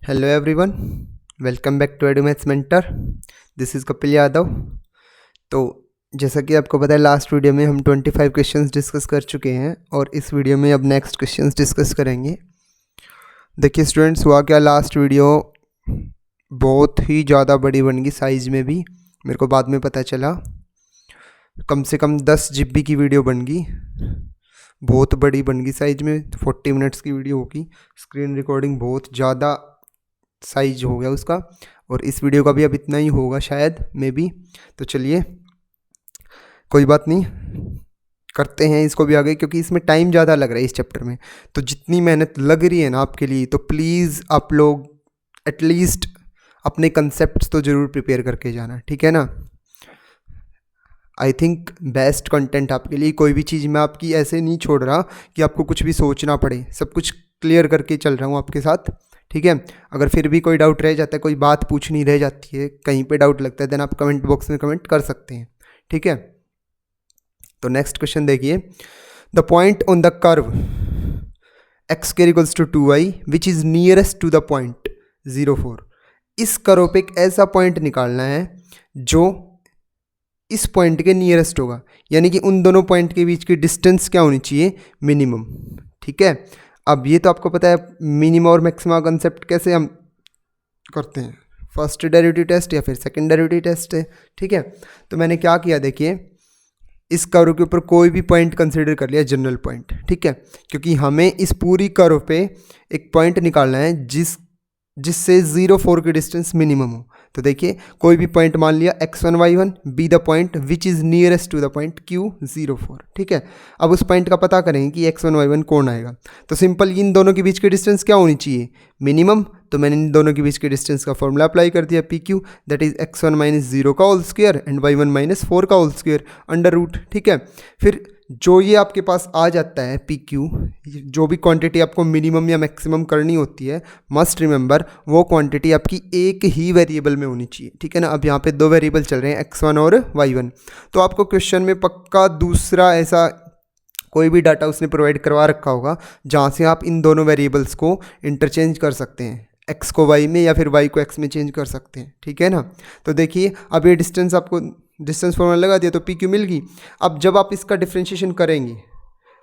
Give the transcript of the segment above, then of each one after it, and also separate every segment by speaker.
Speaker 1: Hello everyone, welcome back to Edumaths mentor. This is Kapil Yadav. तो जैसा कि आपको पता है, लास्ट वीडियो में हम 25 क्वेश्चंस डिस्कस कर चुके हैं और इस वीडियो में अब नेक्स्ट क्वेश्चंस डिस्कस करेंगे। देखिए स्टूडेंट्स, हुआ क्या, लास्ट वीडियो बहुत ही ज़्यादा बड़ी बन गई साइज़ में भी। मेरे को बाद में पता चला कम से कम 10 GB की वीडियो बन गई, बहुत बड़ी बन गई साइज़ में। 40 मिनट्स की वीडियो होगी, स्क्रीन रिकॉर्डिंग बहुत ज़्यादा साइज हो गया उसका, और इस वीडियो का भी अब इतना ही होगा शायद, मे बी। तो चलिए कोई बात नहीं, करते हैं इसको भी आगे, क्योंकि इसमें टाइम ज़्यादा लग रहा है इस चैप्टर में। तो जितनी मेहनत लग रही है ना आपके लिए, तो प्लीज़ आप लोग एटलीस्ट अपने कंसेप्ट्स तो ज़रूर प्रिपेयर करके जाना, ठीक है ना। आई थिंक बेस्ट कंटेंट आपके लिए। कोई भी चीज़ मैं आपकी ऐसे नहीं छोड़ रहा कि आपको कुछ भी सोचना पड़े, सब कुछ क्लियर करके चल रहा हूँ आपके साथ, ठीक है। अगर फिर भी कोई डाउट रह जाता है, कोई बात पूछनी रह जाती है, कहीं पे डाउट लगता है, देन आप कमेंट बॉक्स में कमेंट कर सकते हैं, ठीक है। तो नेक्स्ट क्वेश्चन देखिए, the point on the curve x square equals to 2y which is nearest to the point 0,4। इस कर्व पे एक ऐसा पॉइंट निकालना है जो इस पॉइंट के नियरेस्ट होगा, यानी कि उन दोनों पॉइंट के बीच की डिस्टेंस क्या होनी चाहिए, मिनिमम, ठीक है। अब ये तो आपको पता है मिनिमम और मैक्सिमा कंसेप्ट कैसे हम करते हैं, फर्स्ट डेरिवेटिव टेस्ट या फिर सेकंड डेरिवेटिव टेस्ट है, ठीक है। तो मैंने क्या किया, देखिए इस कर्व के ऊपर कोई भी पॉइंट कंसीडर कर लिया, जनरल पॉइंट, ठीक है, क्योंकि हमें इस पूरी कर्व पे एक पॉइंट निकालना है जिससे 0,4 की डिस्टेंस मिनिमम हो। तो देखिए कोई भी पॉइंट मान लिया x1 y1 be the point which is nearest to the point Q04, ठीक है। अब उस पॉइंट का पता करेंगे कि x1 y1 कौन आएगा। तो सिंपल इन दोनों के बीच की डिस्टेंस क्या होनी चाहिए, मिनिमम। तो मैंने इन दोनों के बीच की डिस्टेंस का फॉर्मूला अप्लाई कर दिया, PQ that is x1 minus 0 का whole square and y1 minus 4 का होल स्क्वायर अंडर रूट, ठीक है। फिर जो ये आपके पास आ जाता है PQ, जो भी क्वांटिटी आपको मिनिमम या मैक्सिमम करनी होती है, मस्ट रिमेंबर वो क्वांटिटी आपकी एक ही वेरिएबल में होनी चाहिए, ठीक है ना। अब यहाँ पे दो वेरिएबल चल रहे हैं, x1 और y1। तो आपको क्वेश्चन में पक्का दूसरा ऐसा कोई भी डाटा उसने प्रोवाइड करवा रखा होगा जहाँ से आप इन दोनों वेरिएबल्स को इंटरचेंज कर सकते हैं, x को y में या फिर y को x में चेंज कर सकते हैं, ठीक है ना। तो देखिए अब ये डिस्टेंस आपको डिस्टेंस फॉर्मूला लगा दिया तो PQ मिल गई। अब जब आप इसका डिफ्रेंशिएशन करेंगे,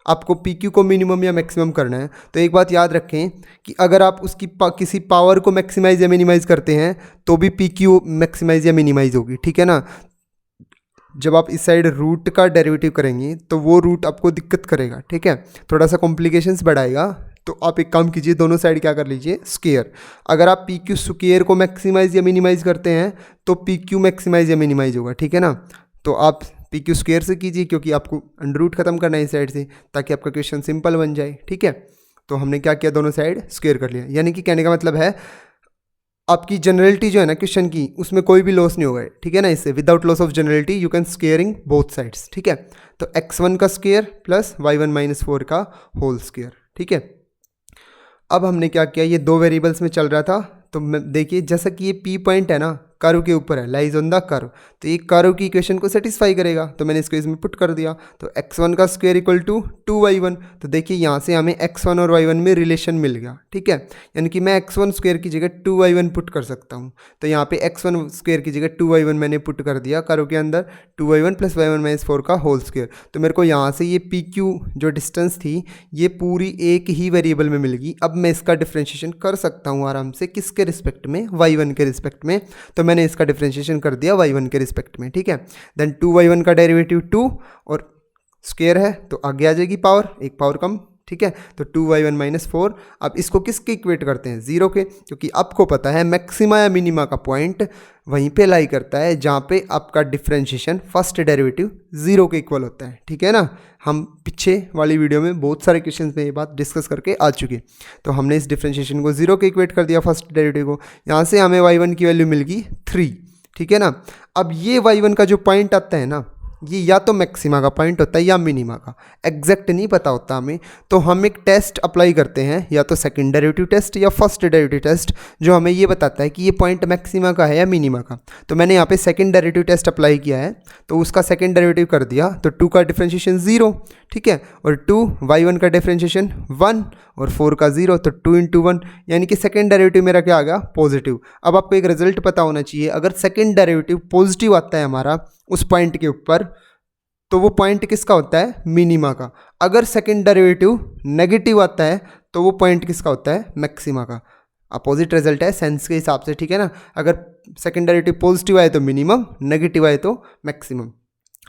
Speaker 1: आपको PQ को मिनिमम या मैक्सिमम करना है, तो एक बात याद रखें कि अगर आप उसकी किसी पावर को मैक्सिमाइज या मिनिमाइज करते हैं तो भी PQ मैक्सिमाइज या मिनिमाइज होगी, ठीक है ना। जब आप इस साइड रूट का डेरिवेटिव करेंगे तो वो रूट आपको दिक्कत करेगा, ठीक है, थोड़ा सा कॉम्प्लिकेशंस बढ़ाएगा। तो आप एक काम कीजिए, दोनों साइड क्या कर लीजिए, स्क्वायर। अगर आप PQ स्क्वायर को मैक्सिमाइज या मिनिमाइज करते हैं तो PQ मैक्सिमाइज या मिनिमाइज होगा, ठीक है ना। तो आप PQ स्क्वायर से कीजिए, क्योंकि आपको अंडर रूट खत्म करना है इस साइड से, ताकि आपका क्वेश्चन सिंपल बन जाए, ठीक है। तो हमने क्या किया, दोनों साइड स्क्वायर कर लिया, यानी कि कहने का मतलब है आपकी जनरलिटी जो है ना क्वेश्चन की, उसमें कोई भी लॉस नहीं होगा, ठीक है ना। इससे without loss of generality you can squaring both sides, ठीक है। तो x1 का स्क्वायर प्लस y1 माइनस 4 का होल स्क्वायर, ठीक है। अब हमने क्या किया, ये दो वेरिएबल्स में चल रहा था, तो देखिए जैसा कि ये P पॉइंट है ना, कर्व के ऊपर है, लाइज ऑन द कर्व, तो ये कर्व की इक्वेशन को सेटिस्फाई करेगा। तो मैंने इसको इसमें पुट कर दिया, तो x1 का स्क्वायर इक्वल टू 2y1। तो देखिए यहाँ से हमें x1 और y1 में रिलेशन मिल गया, ठीक है, यानी कि मैं x1 स्क्वायर की जगह 2y1 पुट कर सकता हूँ। तो यहाँ पे x1 स्क्वायर की जगह 2y1 मैंने पुट कर दिया कर्व के अंदर, 2y1 प्लस y1 माइनस 4 का होल स्क्वायर। तो मेरे को यहाँ से ये PQ जो डिस्टेंस थी ये पूरी एक ही वेरिएबल में मिल गई। अब मैं इसका डिफ्रेंशिएशन कर सकता हूँ आराम से, किसके रिस्पेक्ट में, y1 के रिस्पेक्ट में। तो मैंने इसका डिफरेंशिएशन कर दिया y1 के रिस्पेक्ट में, ठीक है। देन 2y1 का डेरिवेटिव 2 और स्क्वायर है तो आगे आ जाएगी पावर, एक पावर कम, ठीक है। तो 2y1 माइनस 4। अब इसको किसके इक्वेट करते हैं, 0 के, क्योंकि आपको पता है मैक्सिमा या मिनिमा का पॉइंट वहीं पे लाई करता है जहाँ पे आपका डिफरेंशिएशन फर्स्ट डेरिवेटिव 0 के इक्वल होता है, ठीक है ना। हम पीछे वाली वीडियो में बहुत सारे क्वेश्चंस में ये बात डिस्कस करके आ चुके। तो हमने इस डिफरेंशिएशन को 0 के इक्वेट कर दिया फर्स्ट डेरिवेटिव को, यहाँ से हमें y1 की वैल्यू मिल गई 3, ठीक है ना। अब ये y1 का जो पॉइंट आता है ना, ये या तो मैक्सिमा का पॉइंट होता है या मिनिमा का, एग्जैक्ट नहीं पता होता हमें। तो हम एक टेस्ट अप्लाई करते हैं, या तो सेकंड डेरिवेटिव टेस्ट या फर्स्ट डेरिवेटिव टेस्ट, जो हमें ये बताता है कि ये पॉइंट मैक्सिमा का है या मिनिमा का। तो मैंने यहाँ पे सेकंड डेरिवेटिव टेस्ट अप्लाई किया है, तो उसका सेकंड डेरिवेटिव कर दिया, तो 2 का डिफ्रेंशिएशन 0, ठीक है, और 2 y1 का डिफ्रेंशिएशन 1 और 4 का 0, तो 2 × 1, यानी कि सेकंड डेरिवेटिव मेरा क्या आ गया, पॉजिटिव। अब आपको एक रिजल्ट पता होना चाहिए, अगर सेकंड डेरिवेटिव पॉजिटिव आता है हमारा उस पॉइंट के ऊपर, तो वो पॉइंट किसका होता है, मिनिमा का। अगर सेकंड डेरिवेटिव नेगेटिव आता है तो वो पॉइंट किसका होता है, मैक्सिमा का। अपोजिट रिजल्ट है सेंस के हिसाब से, ठीक है ना। अगर सेकंड डेरिवेटिव पॉजिटिव आए तो मिनिमम, नेगेटिव आए तो मैक्सिमम।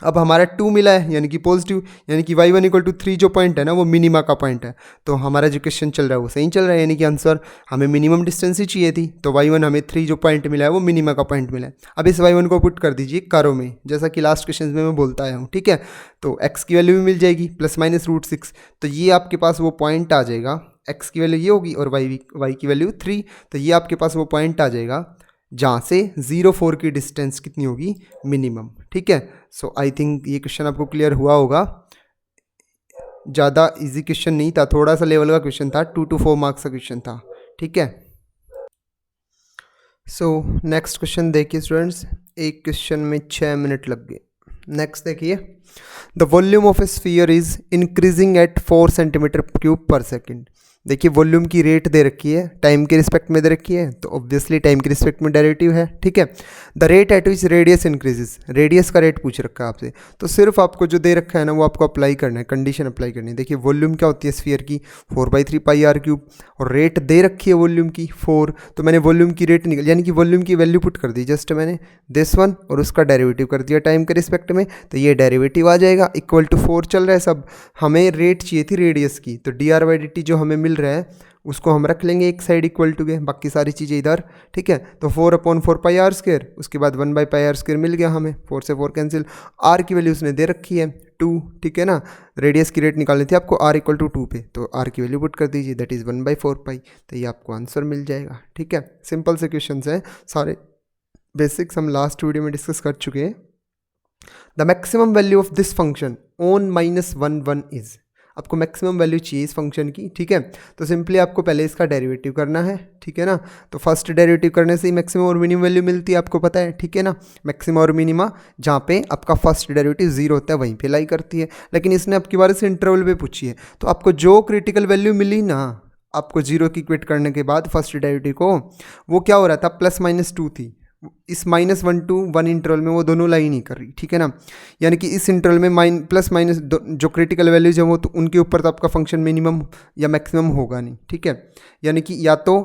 Speaker 1: अब हमारा 2 मिला है यानी कि पॉजिटिव, यानी कि y1 = 3 जो पॉइंट है ना वो मिनिमा का पॉइंट है। तो हमारा जो क्वेश्चन चल रहा है वो सही चल रहा है, यानी कि आंसर हमें मिनिमम डिस्टेंस ही चाहिए थी, तो y1 हमें 3 जो पॉइंट मिला है वो मिनिमा का पॉइंट मिला है। अब इस y1 को पुट कर दीजिए कर्व में, जैसा कि लास्ट क्वेश्चन में मैं बोलता आया हूँ, ठीक है। तो x की वैल्यू भी मिल जाएगी ±√6, तो ये आपके पास वो पॉइंट आ जाएगा, x की वैल्यू ये होगी और y की वैल्यू 3, तो ये आपके पास वो पॉइंट आ जाएगा जहाँ से 0,4 की डिस्टेंस कितनी होगी, मिनिमम, ठीक है। सो आई थिंक ये क्वेश्चन आपको क्लियर हुआ होगा। ज़्यादा इजी क्वेश्चन नहीं था, थोड़ा सा लेवल का क्वेश्चन था, 2 to 4 मार्क्स का क्वेश्चन था, ठीक है। सो नेक्स्ट क्वेश्चन देखिए स्टूडेंट्स, एक क्वेश्चन में 6 मिनट लग गए। नेक्स्ट देखिए, the volume of A sphere is increasing at 4 cm3/s। देखिए वॉल्यूम की रेट दे रखी है, टाइम के रिस्पेक्ट में दे रखी है, तो ऑब्वियसली टाइम के रिस्पेक्ट में डेरिवेटिव है, ठीक है। The rate at which radius increases, radius का रेट पूछ रखा है आपसे, तो सिर्फ आपको जो दे रखा है ना वो आपको अप्लाई करना है, कंडीशन अप्लाई करनी है। देखिए वॉल्यूम क्या होती है स्फीयर की, 4/3πr3, और रेट दे रखी है वॉल्यूम की 4, तो मैंने वॉल्यूम की रेट निकल, यानी कि वॉल्यूम की वैल्यू पुट कर दी, जस्ट मैंने दिस वन और उसका डेरिवेटिव कर दिया टाइम के रिस्पेक्ट में, तो ये डेरिवेटिव आ जाएगा इक्वल टू 4 चल रहा है सब। हमें रेट चाहिए थी रेडियस की, तो dr/dt जो हमें मिल रहा है उसको हम रख लेंगे एक साइड इक्वल टू के, बाकी सारी चीज़ें इधर, ठीक है। तो 4/4πr², उसके बाद 1/πr² मिल गया हमें, 4 से 4 कैंसिल, r की वैल्यू उसने दे रखी है 2, ठीक है ना। रेडियस की रेट निकालनी थी आपको r = 2 पे, तो r की वैल्यू पुट कर दीजिए, दैट इज़ 1/4π, तो ये आपको आंसर मिल जाएगा, ठीक है। सिंपल से क्वेश्चन हैं सारे, बेसिक्स हम लास्ट वीडियो में डिस्कस कर चुके हैं। The maximum value of this function on -1 is, आपको मैक्सिमम वैल्यू चाहिए इस फंक्शन की, ठीक है। तो सिंपली आपको पहले इसका डेरिवेटिव करना है, ठीक है ना। तो फर्स्ट डेरिवेटिव करने से ही मैक्सिमम और मिनिमम वैल्यू मिलती है, आपको पता है, ठीक है ना। मैक्सिमम और मिनिमा जहाँ पे आपका फर्स्ट डेरिवेटिव 0 होता है वहीं पे लाई करती है, लेकिन इसने आपकी बार से इंटरवल पे पूछी है, तो आपको जो क्रिटिकल वैल्यू मिली ना आपको 0 की इक्वेट करने के बाद फर्स्ट डेरिवेटिव को, वो क्या हो रहा था, +-2 थी, इस -1 to 1 इंटरवल में वो दोनों लाई नहीं कर रही, ठीक है ना। यानी कि इस इंटरवल में +- जो क्रिटिकल वैल्यूज है वो तो उनके ऊपर तो आपका फंक्शन मिनिमम या मैक्सिमम होगा नहीं, ठीक है। यानी कि या तो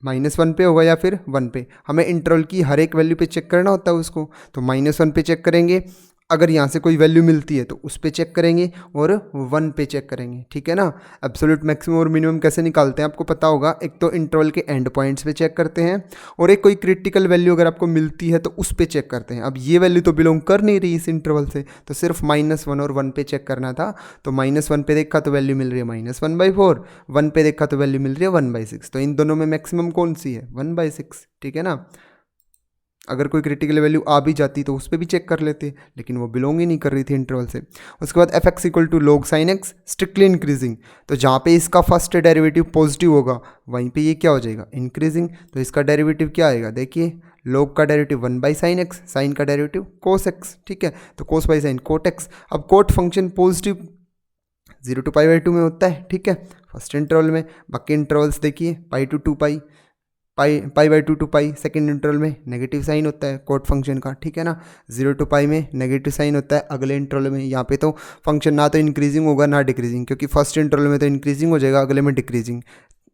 Speaker 1: -1 पे होगा या फिर 1 पे, हमें इंटरवल की हर एक वैल्यू पे चेक करना होता है उसको, तो -1 पे चेक करेंगे, अगर यहाँ से कोई वैल्यू मिलती है तो उस पे चेक करेंगे, और 1 पे चेक करेंगे, ठीक है ना। एब्सोल्यूट मैक्सिमम और मिनिमम कैसे निकालते हैं आपको पता होगा, एक तो इंटरवल के एंड पॉइंट्स पे चेक करते हैं, और एक कोई क्रिटिकल वैल्यू अगर आपको मिलती है तो उस पे चेक करते हैं। अब ये वैल्यू तो बिलोंग कर नहीं रही इस इंटरवल से, तो सिर्फ -1 और 1 पे चेक करना था, तो -1 पे देखा तो वैल्यू मिल रही है -1/4, 1 पे देखा तो वैल्यू मिल रही है 1/6, तो इन दोनों में मैक्सिमम कौन सी है, 1/6, ठीक है ना। अगर कोई क्रिटिकल वैल्यू आ भी जाती तो उस पर भी चेक कर लेते, लेकिन वो बिलोंग ही नहीं कर रही थी इंटरवल से। उसके बाद f(x) = log sin x strictly increasing, तो जहाँ पे इसका फर्स्ट डेरिवेटिव पॉजिटिव होगा वहीं पे ये क्या हो जाएगा, इंक्रीजिंग, तो इसका डेरिवेटिव क्या आएगा, देखिए log का डेरिवेटिव 1/sin x, साइन का डेरिवेटिव cos x, ठीक है, तो cos by sin cot x। अब कोट फंक्शन पॉजिटिव 0 to π/2 में होता है, ठीक है, फर्स्ट इंटरवल में। बाकी इंटरवल्स देखिए π to 2π, π/2 to π, सेकेंड इंटरवल में नेगेटिव साइन होता है कोट फंक्शन का, ठीक है ना। 0 to π में नेगेटिव साइन होता है अगले इंटरवल में, यहाँ पे तो फंक्शन ना तो इंक्रीजिंग होगा ना डिक्रीजिंग, क्योंकि फर्स्ट इंटरवल में तो इंक्रीजिंग हो जाएगा, अगले में डिक्रीजिंग,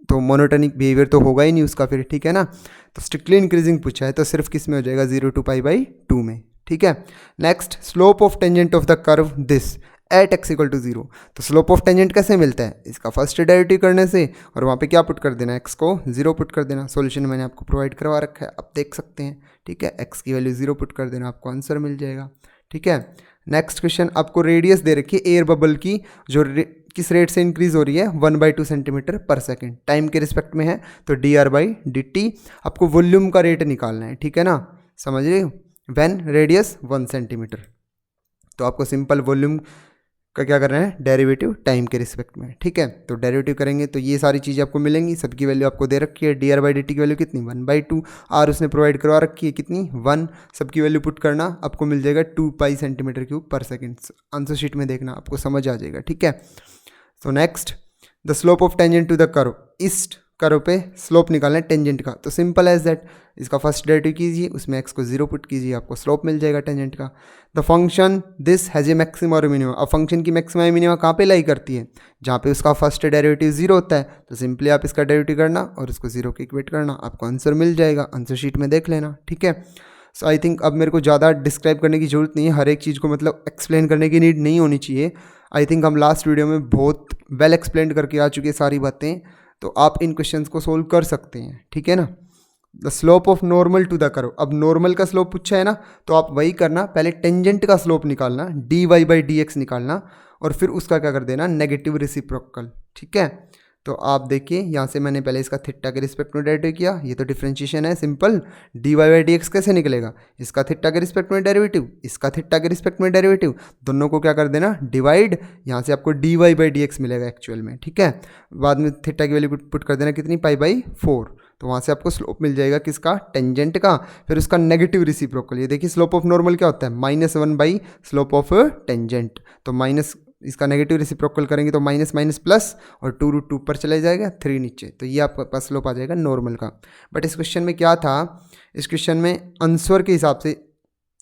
Speaker 1: तो मोनोटोनिक बिहेवियर तो होगा ही नहीं उसका फिर, ठीक है ना। तो स्ट्रिक्टली इंक्रीजिंग पूछा है तो सिर्फ किस में हो जाएगा, 0 to π/2 में, ठीक है। Next, slope of tangent of the curve this at x = 0, तो स्लोप ऑफ टेंजेंट कैसे मिलता है, इसका फर्स्ट डेरिवेटिव करने से, और वहाँ पे क्या पुट कर देना, x को 0 पुट कर देना। सॉल्यूशन मैंने आपको प्रोवाइड करवा रखा है, आप देख सकते हैं, ठीक है। x की वैल्यू 0 पुट कर देना, आपको आंसर मिल जाएगा, ठीक है। नेक्स्ट क्वेश्चन, आपको रेडियस दे रखी है एयर बबल की, जो किस रेट से इंक्रीज हो रही है, 1/2 cm/s, टाइम के रिस्पेक्ट में है, तो dr/dt। आपको वॉल्यूम का रेट निकालना है, ठीक है ना, समझ रहे हो, व्हेन रेडियस 1 cm, तो आपको सिंपल वॉल्यूम का क्या कर रहे हैं, डेरिवेटिव टाइम के रिस्पेक्ट में, ठीक है। तो डेरिवेटिव करेंगे तो ये सारी चीज़ें आपको मिलेंगी, सबकी वैल्यू आपको दे रखी है, dr/dt की वैल्यू कितनी 1/2, आर उसने प्रोवाइड करवा रखी है कितनी 1, सबकी वैल्यू पुट करना, आपको मिल जाएगा 2 पाई cm3/सेकेंड। आंसर शीट में देखना, आपको समझ आ जाएगा, ठीक है। तो next, the slope of tangent to the curve, इस कर्व पे स्लोप निकालना है टेंजेंट का, तो सिंपल एज दैट, इसका फर्स्ट डेरिवेटिव कीजिए, उसमें x को 0 पुट कीजिए, आपको स्लोप मिल जाएगा टेंजेंट का। The function this has a maximum और मिनिमम, अब फंक्शन की मैक्सिमम मिनिमम कहाँ पे लाई करती है, जहाँ पे उसका फर्स्ट डेरिवेटिव 0 होता है, तो सिंपली आप इसका डेरिवेटिव करना और उसको 0 के इक्वेट करना, आपको आंसर मिल जाएगा, आंसर शीट में देख लेना, ठीक है। सो आई थिंक अब मेरे को ज़्यादा डिस्क्राइब करने की ज़रूरत नहीं है, हर एक चीज़ को मतलब एक्सप्लेन करने की नीड नहीं होनी चाहिए। आई थिंक हम लास्ट वीडियो में बहुत वेल एक्सप्लेन करके आ चुके हैं सारी बातें, तो आप इन क्वेश्चंस को सोल्व कर सकते हैं, ठीक है ना। The slope of normal to the curve, अब नॉर्मल का स्लोप पूछा है ना, तो आप वही करना, पहले टेंजेंट का स्लोप निकालना, dy/dx निकालना, और फिर उसका क्या कर देना, नेगेटिव रेसिप्रोकल, ठीक है। तो आप देखिए यहाँ से मैंने पहले इसका थीटा के रिस्पेक्ट में डेरिवेटिव किया, ये तो डिफरेंशिएशन है सिंपल, dy/dx कैसे निकलेगा, इसका थीटा के रिस्पेक्ट में डेरिवेटिव, इसका थीटा के रिस्पेक्ट में डेरिवेटिव, दोनों को क्या कर देना डिवाइड, यहाँ से आपको dy/dx मिलेगा एक्चुअल में, ठीक है। बाद में थीटा की वैल्यू पुट कर देना कितनी, π/4, तो वहाँ से आपको स्लोप मिल जाएगा किसका, टेंजेंट का, फिर उसका नेगेटिव रेसिप्रोकल, ये देखिए स्लोप ऑफ नॉर्मल क्या होता है, -1 स्लोप ऑफ टेंजेंट, तो माइनस इसका नेगेटिव रेसिप्रोकल करेंगे तो माइनस माइनस प्लस, और 2√2 पर चला जाएगा, 3 नीचे, तो ये आपके पास स्लोप आ जाएगा नॉर्मल का। बट इस क्वेश्चन में क्या था, इस क्वेश्चन में आंसर के हिसाब से,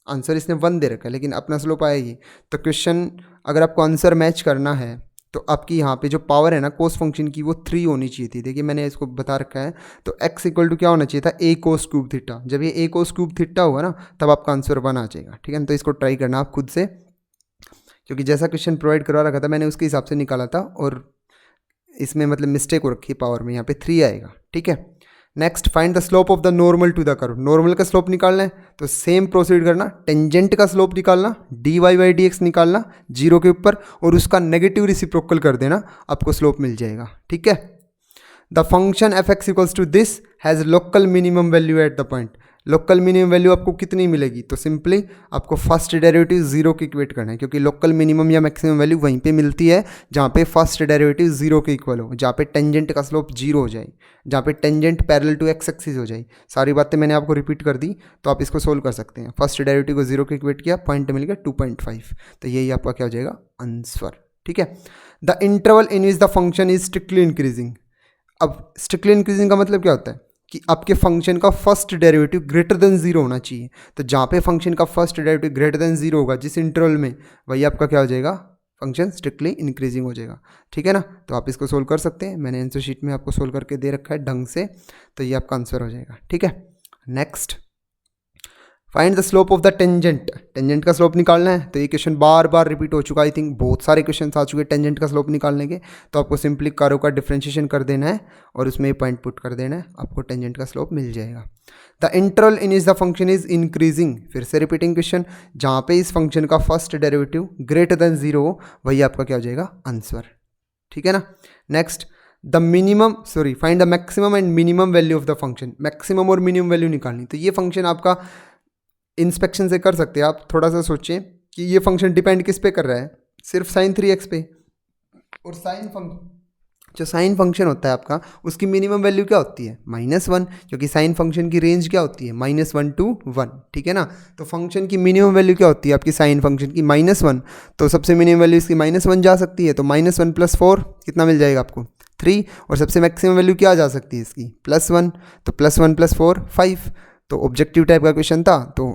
Speaker 1: आंसर इसने 1 दे रखा है लेकिन अपना स्लोप आएगी, तो क्वेश्चन अगर आपको आंसर मैच करना है तो आपकी यहाँ पे जो पावर है ना कोस फंक्शन की, वो 3 होनी चाहिए थी। देखिए मैंने इसको बता रखा है, तो x इक्वल टू क्या होना चाहिए था, a cos क्यूब थीटा, जब ये a cos क्यूब थीटा होगा ना तब आपका आंसर 1 आ जाएगा, ठीक है ना। तो इसको ट्राई करना आप खुद से, क्योंकि जैसा क्वेश्चन प्रोवाइड करवा रखा था मैंने उसके हिसाब से निकाला था, और इसमें मतलब मिस्टेक हो रखी है पावर में, यहाँ पे 3 आएगा, ठीक है। Next, find the slope of the normal to the curve, normal का स्लोप निकालना है तो सेम प्रोसीड करना, टेंजेंट का स्लोप निकालना, dy/dx निकालना 0 के ऊपर, और उसका नेगेटिव रेसिप्रोकल कर देना, आपको स्लोप मिल जाएगा, ठीक है। The function f(x) equals to this has local minimum value at the point, local minimum value आपको कितनी मिलेगी, तो सिंपली आपको फर्स्ट डेरिवेटिव 0 के इक्वेट करना है, क्योंकि लोकल मिनिमम या मैक्सिमम वैल्यू वहीं पे मिलती है जहाँ पे फर्स्ट डेरिवेटिव 0 के इक्वल हो, जहाँ पे टेंजेंट का स्लोप 0 हो जाए, जहाँ पे tangent parallel to x axis हो जाए। सारी बातें मैंने आपको रिपीट कर दी, तो आप इसको सोल्व कर सकते हैं। फर्स्ट डेरिवेटिव को 0 के इक्वेट किया, पॉइंट मिल गया 2.5, तो यही आपका क्या हो जाएगा आंसर, ठीक है। The interval in which the function is strictly increasing, अब स्ट्रिक्टली इंक्रीजिंग का मतलब क्या होता है कि आपके फंक्शन का फर्स्ट डेरिवेटिव ग्रेटर देन 0 होना चाहिए, तो जहाँ पे फंक्शन का फर्स्ट डेरिवेटिव ग्रेटर देन 0 होगा जिस इंटरवल में, वही आपका क्या हो जाएगा, फंक्शन स्ट्रिक्टली इंक्रीजिंग हो जाएगा, ठीक है ना। तो आप इसको सोल्व कर सकते हैं, मैंने आंसर शीट में आपको सोल्व करके दे रखा है ढंग से, तो ये आपका आंसर हो जाएगा, ठीक है। Next, find the slope of the tangent, tangent का स्लोप निकालना है, तो ये क्वेश्चन बार बार रिपीट हो चुका है, आई थिंक बहुत सारे क्वेश्चन आ चुके हैं टेंजेंट का स्लोप निकालने के, तो आपको सिंपली कर्व का डिफरेंशिएशन कर देना है और उसमें ये पॉइंट पुट कर देना है, आपको टेंजेंट का स्लोप मिल जाएगा। The interval in is the function is increasing, फिर से रिपीटिंग क्वेश्चन, जहाँ पे इस फंक्शन का फर्स्ट डेरिवेटिव ग्रेटर देन 0 हो, वही आपका क्या हो जाएगा आंसर, ठीक है ना। Next, the minimum find the maximum and minimum value of the function, maximum और मिनिमम वैल्यू निकालनी, तो ये फंक्शन आपका इंस्पेक्शन से कर सकते हैं। आप थोड़ा सा सोचें कि ये फंक्शन डिपेंड किस पे कर रहा है, सिर्फ sin 3x पे, और जो साइन फंक्शन होता है आपका, उसकी मिनिमम वैल्यू क्या होती है, -1, क्योंकि साइन फंक्शन की रेंज क्या होती है, -1 to 1, ठीक है ना। तो फंक्शन की मिनिमम वैल्यू क्या होती है आपकी साइन फंक्शन की, -1, तो सबसे मिनिमम वैल्यू इसकी -1 जा सकती है, तो -1 + 4 कितना मिल जाएगा आपको 3, और सबसे मैक्सिमम वैल्यू क्या जा सकती है इसकी +1, तो +1 + 4 5, तो ऑब्जेक्टिव टाइप का क्वेश्चन था, तो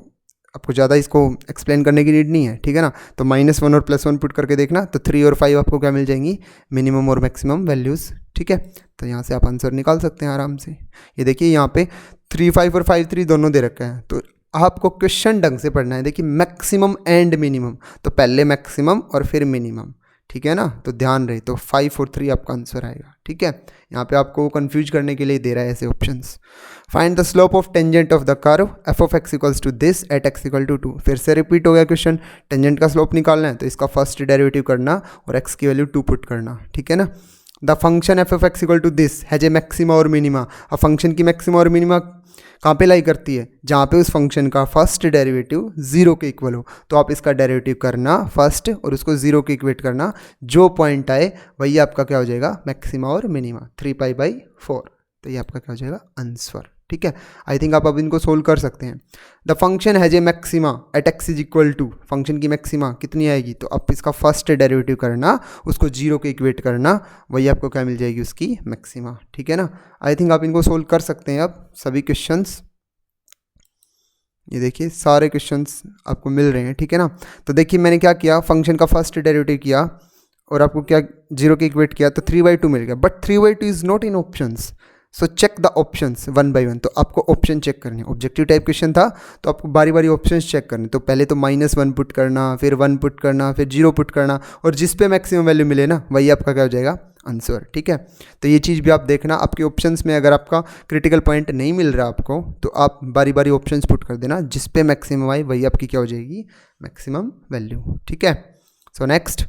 Speaker 1: आपको ज़्यादा इसको एक्सप्लेन करने की नीड नहीं है, ठीक है ना। तो -1 और +1 पुट करके देखना, तो 3 और 5 आपको क्या मिल जाएंगी, मिनिमम और मैक्सिमम वैल्यूज़, ठीक है। तो यहाँ से आप आंसर निकाल सकते हैं आराम से। ये देखिए यहाँ पे 3 5 और 5 3 दोनों दे रखा है, तो आपको क्वेश्चन ढंग से पढ़ना है। देखिए मैक्सिमम एंड मिनिमम, तो पहले मैक्सिमम और फिर मिनिमम, ठीक है ना, तो ध्यान रहे, तो 5 और 3 आपका आंसर आएगा, ठीक है। यहाँ पे आपको कंफ्यूज करने के लिए दे रहा है ऐसे options. Find the slope of tangent of the curve f(x) equals to this at x equal to 2, फिर से रिपीट हो गया क्वेश्चन, टेंजेंट का स्लोप निकालना है तो इसका फर्स्ट डेरिवेटिव करना और x की वैल्यू 2 पुट करना, ठीक है ना। The function F of X equal to this has a maxima और मिनिमा। अब फंक्शन की मैक्सिमा और मिनिमा कहाँ पे लाई करती है, जहाँ पे उस फंक्शन का फर्स्ट डेरिवेटिव जीरो के इक्वल हो। तो आप इसका डेरिवेटिव करना फर्स्ट और उसको जीरो के इक्वेट करना, जो पॉइंट आए वही आपका क्या हो जाएगा, मैक्सिमा और मिनिमा, 3π/4। तो ये आपका क्या हो जाएगा, आंसर। ठीक है, आई थिंक आप अब इनको सोल्व कर सकते हैं। The function has a maxima at X is equal to, function की मैक्सिमा कितनी आएगी, तो आप इसका फर्स्ट डेरिवेटिव करना, उसको जीरो के इक्वेट करना, वही आपको क्या मिल जाएगी, उसकी मैक्सिमा। ठीक है ना, आई थिंक आप इनको सोल्व कर सकते हैं अब सभी क्वेश्चंस। ये देखिए सारे क्वेश्चंस आपको मिल रहे हैं। ठीक है ना, तो देखिए मैंने क्या किया, फंक्शन का फर्स्ट डेरिवेटिव किया और आपको क्या जीरो के इक्वेट किया, तो 3/2 मिल गया। But 3/2 is not in options, so check the options 1 by 1। तो आपको ऑप्शन चेक करने, ऑब्जेक्टिव टाइप क्वेश्चन था तो आपको बारी बारी ऑप्शंस चेक करने। तो पहले तो -1 पुट करना, फिर 1 पुट करना, फिर 0 पुट करना, और जिस पे मैक्सिमम वैल्यू मिले ना वही आपका क्या हो जाएगा, आंसर। ठीक है, तो ये चीज़ भी आप देखना, आपके ऑप्शंस में अगर आपका क्रिटिकल पॉइंट नहीं मिल रहा आपको, तो आप बारी बारी ऑप्शंस पुट कर देना, जिस पे मैक्सिमम आए वही आपकी क्या हो जाएगी, मैक्सिमम वैल्यू। ठीक है, so next,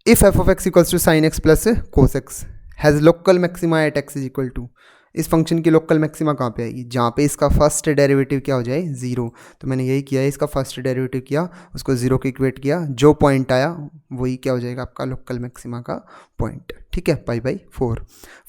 Speaker 1: if F of X equals to sine X plus cos X has local maxima at X is equal to, इस फंक्शन की लोकल मैक्सिमा कहाँ पे आएगी, जहाँ पे इसका फर्स्ट डेरिवेटिव क्या हो जाए, जीरो। तो मैंने यही किया है, इसका फर्स्ट डेरिवेटिव किया, उसको जीरो के इक्वेट किया, जो पॉइंट आया वही क्या हो जाएगा आपका लोकल मैक्सिमा का पॉइंट। ठीक है, π/4।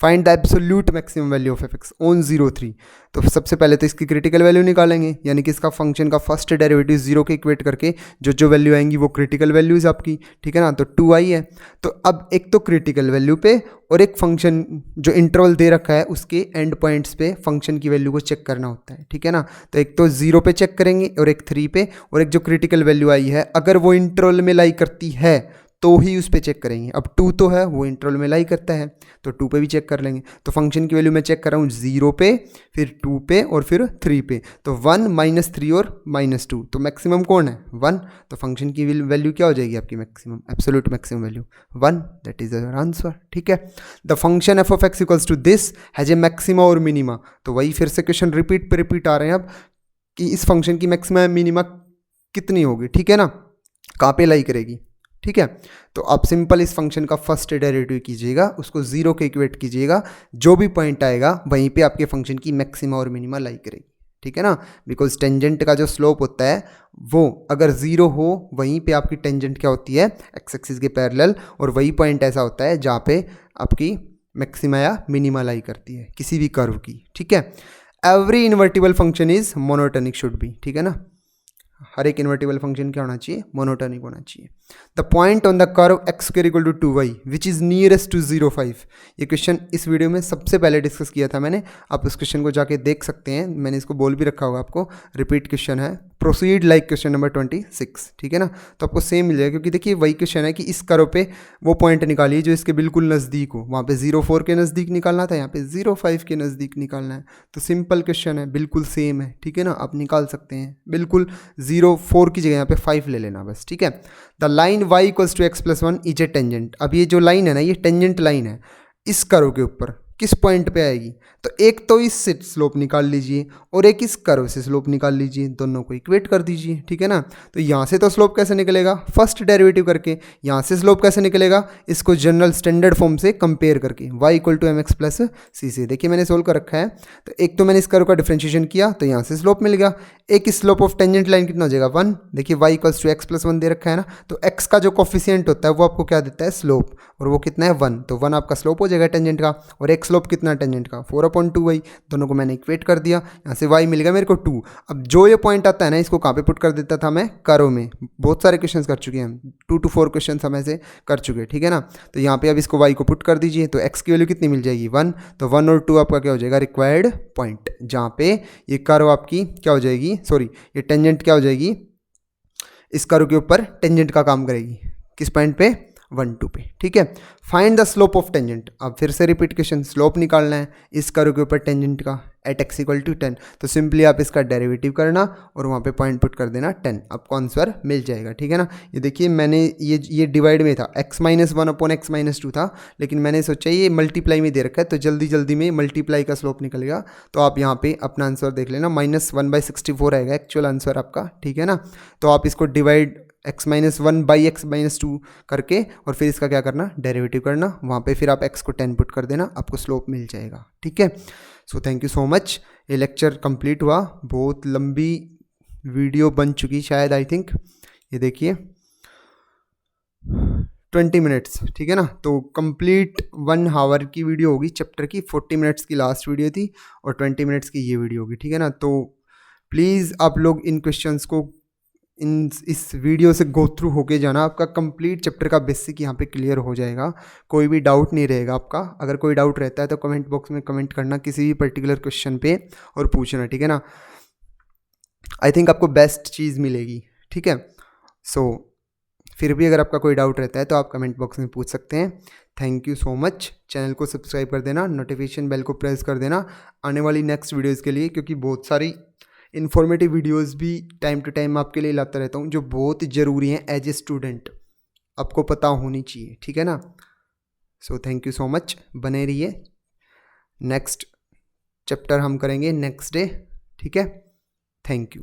Speaker 1: Find the absolute maximum value of f x on 0, 3। तो सबसे पहले तो इसकी क्रिटिकल वैल्यू निकालेंगे, यानी कि इसका फंक्शन का फर्स्ट डेरिवेटिव जीरो के इक्वेट करके जो जो वैल्यू आएंगी वो क्रिटिकल वैल्यूज आपकी। ठीक है ना, तो 2 आई है। तो अब एक तो क्रिटिकल वैल्यू पे और एक फंक्शन जो इंटरवल दे रखा है उसके एंड पॉइंट्स पे फंक्शन की वैल्यू को चेक करना होता है। ठीक है ना, तो एक तो 0 पे चेक करेंगे और एक 3 पे, और एक जो क्रिटिकल वैल्यू आई है अगर वो इंटरवल में लाई करती है तो ही उस पे चेक करेंगे। अब 2 तो है, वो इंटरवल में लाई करता है, तो 2 पे भी चेक कर लेंगे। तो फंक्शन की वैल्यू मैं चेक कर रहा हूँ 0 पे, फिर 2 पे और फिर 3 पे। तो 1 -3 और -2, तो मैक्सिमम कौन है, 1। तो फंक्शन की वैल्यू क्या हो जाएगी आपकी maximum, absolute maximum value 1, that is our answer. ठीक है, the function F of X equals to this has a maxima और मिनिमा। तो वही फिर से क्वेश्चन रिपीट पे रिपीट आ रहे हैं अब, कि इस फंक्शन की मैक्सिमा मिनिमा कितनी होगी। ठीक है ना, कहाँ पे लाई करेगी। ठीक है, तो आप सिंपल इस फंक्शन का फर्स्ट डेरिवेटिव कीजिएगा, उसको 0 के इक्वेट कीजिएगा, जो भी पॉइंट आएगा वहीं पे आपके फंक्शन की मैक्सिमा और मिनिमा लाई करेगी। ठीक है ना, बिकॉज टेंजेंट का जो स्लोप होता है वो अगर 0 हो वहीं पे आपकी टेंजेंट क्या होती है, एक्स एक्सिस के पैरेलल, और वही पॉइंट ऐसा होता है जहाँ पे आपकी मैक्सिमा या मिनिमा लाई करती है किसी भी कर्व की। ठीक है, every invertible function is monotonic should be. ठीक है ना, हर एक इन्वर्टिबल फंक्शन क्या होना चाहिए, मोनोटोनिक होना चाहिए। The point on the curve X square equal to 2y which is nearest to 0,5। ये क्वेश्चन इस वीडियो में सबसे पहले डिस्कस किया था मैंने, आप उस क्वेश्चन को जाके देख सकते हैं, मैंने इसको बोल भी रखा होगा आपको, रिपीट क्वेश्चन है, प्रोसीड लाइक क्वेश्चन नंबर 26। ठीक है ना, तो आपको सेम मिल जाएगा, क्योंकि देखिए वही क्वेश्चन है कि इस कर्व पे वो पॉइंट निकालिए जो इसके बिल्कुल नज़दीक हो, वहाँ पे 0,4 के नज़दीक निकालना था, यहाँ पे 0,5 के नज़दीक निकालना है। तो सिंपल क्वेश्चन है, बिल्कुल सेम है। ठीक है ना, आप निकाल सकते हैं बिल्कुल, 0,4 की जगह यहाँ पे 5 ले लेना बस। ठीक है, the line y equals to x + 1 is a tangent. अब ये जो लाइन है ना, ये टेंजेंट लाइन है, इस कर्व के ऊपर किस पॉइंट पे आएगी, तो एक तो इससे स्लोप निकाल लीजिए और एक इस कर्व से स्लोप निकाल लीजिए, दोनों को इक्वेट कर दीजिए। ठीक है ना, तो यहाँ से तो स्लोप कैसे निकलेगा, फर्स्ट डेरिवेटिव करके। यहाँ से स्लोप कैसे निकलेगा, इसको जनरल स्टैंडर्ड फॉर्म से कंपेयर करके, y = mx + c से। देखिए मैंने सोल्व कर रखा है, तो एक तो मैंने इस कर्व का डिफरेंशिएशन किया तो यहाँ से स्लोप मिल गया, एक स्लोप ऑफ टेंजेंट लाइन कितना हो जाएगा, 1। देखिए y = x + 1 दे रखा है ना, तो x का जो कोफिशिएंट होता है वो आपको क्या देता है, स्लोप, और वो कितना है, 1। तो 1 आपका स्लोप हो जाएगा टेंजेंट का, और एक स्लोप कितना टेंजेंट का, 4/2y। दोनों को मैंने इक्वेट कर दिया, यहाँ से y मिल गया मेरे को 2। अब जो ये पॉइंट आता है ना, इसको कहाँ पे पुट कर देता था मैं, कर्व में। बहुत सारे क्वेश्चन कर चुके हैं हम, 2 to 4 क्वेश्चन हम ऐसे कर चुके हैं। ठीक है ना, तो यहाँ पे अब इसको y को पुट कर दीजिए, तो x की वैल्यू कितनी मिल जाएगी, 1। तो 1 और 2 आपका क्या हो जाएगा, रिक्वायर्ड पॉइंट, जहाँ पे ये कर्व आपकी क्या हो जाएगी, सॉरी ये टेंजेंट क्या हो जाएगी, इस कर्व के ऊपर टेंजेंट का काम करेगी, किस पॉइंट पे, 1, 2 पे। ठीक है, find the slope of tangent. अब फिर से रिपीट क्वेश्चन, स्लोप निकालना है इस कर्व के ऊपर टेंजेंट का एट x = 10। तो सिंपली आप इसका डेरिवेटिव करना और वहाँ पे पॉइंट पुट कर देना 10, आपको आंसर मिल जाएगा। ठीक है ना, ये देखिए मैंने ये डिवाइड में था, x - 1/x - 2 था, लेकिन मैंने सोचा ये मल्टीप्लाई में दे रखा है तो जल्दी जल्दी में मल्टीप्लाई का स्लोप निकलेगा। तो आप यहाँ पे अपना आंसर देख लेना, -1/64 आएगा एक्चुअल आंसर आपका। ठीक है ना, तो आप इसको डिवाइड x-1 बाई x-2 करके और फिर इसका क्या करना, डेरिवेटिव करना, वहाँ पे फिर आप x को 10 पुट कर देना, आपको स्लोप मिल जाएगा। ठीक है, so thank you so much. ये लेक्चर कंप्लीट हुआ, बहुत लंबी वीडियो बन चुकी शायद, आई थिंक ये देखिए 20 मिनट्स, ठीक है ना। तो कंप्लीट 1 आवर की वीडियो होगी चैप्टर की, 40 मिनट्स की लास्ट वीडियो थी और 20 मिनट्स की ये वीडियो होगी, ठीक है ना। तो प्लीज़ आप लोग इन क्वेश्चंस को इस वीडियो से गो थ्रू होके जाना, आपका कंप्लीट चैप्टर का बेसिक यहाँ पे क्लियर हो जाएगा, कोई भी डाउट नहीं रहेगा आपका। अगर कोई डाउट रहता है तो कमेंट बॉक्स में कमेंट करना किसी भी पर्टिकुलर क्वेश्चन पे और पूछना, ठीक है ना। आई थिंक आपको बेस्ट चीज़ मिलेगी, ठीक है। सो फिर भी अगर आपका कोई डाउट रहता है तो आप कमेंट बॉक्स में पूछ सकते हैं। Thank you so much. Channel को सब्सक्राइब कर देना, नोटिफिकेशन बेल को प्रेस कर देना आने वाली नेक्स्ट वीडियोज़ के लिए, क्योंकि बहुत सारी इन्फॉर्मेटिव वीडियोस भी टाइम टू टाइम आपके लिए लाता रहता हूँ जो बहुत ज़रूरी हैं एज ए स्टूडेंट, आपको पता होनी चाहिए, ठीक है ना। So thank you so much, बने रहिए। नेक्स्ट चैप्टर हम करेंगे नेक्स्ट डे, ठीक है। Thank you.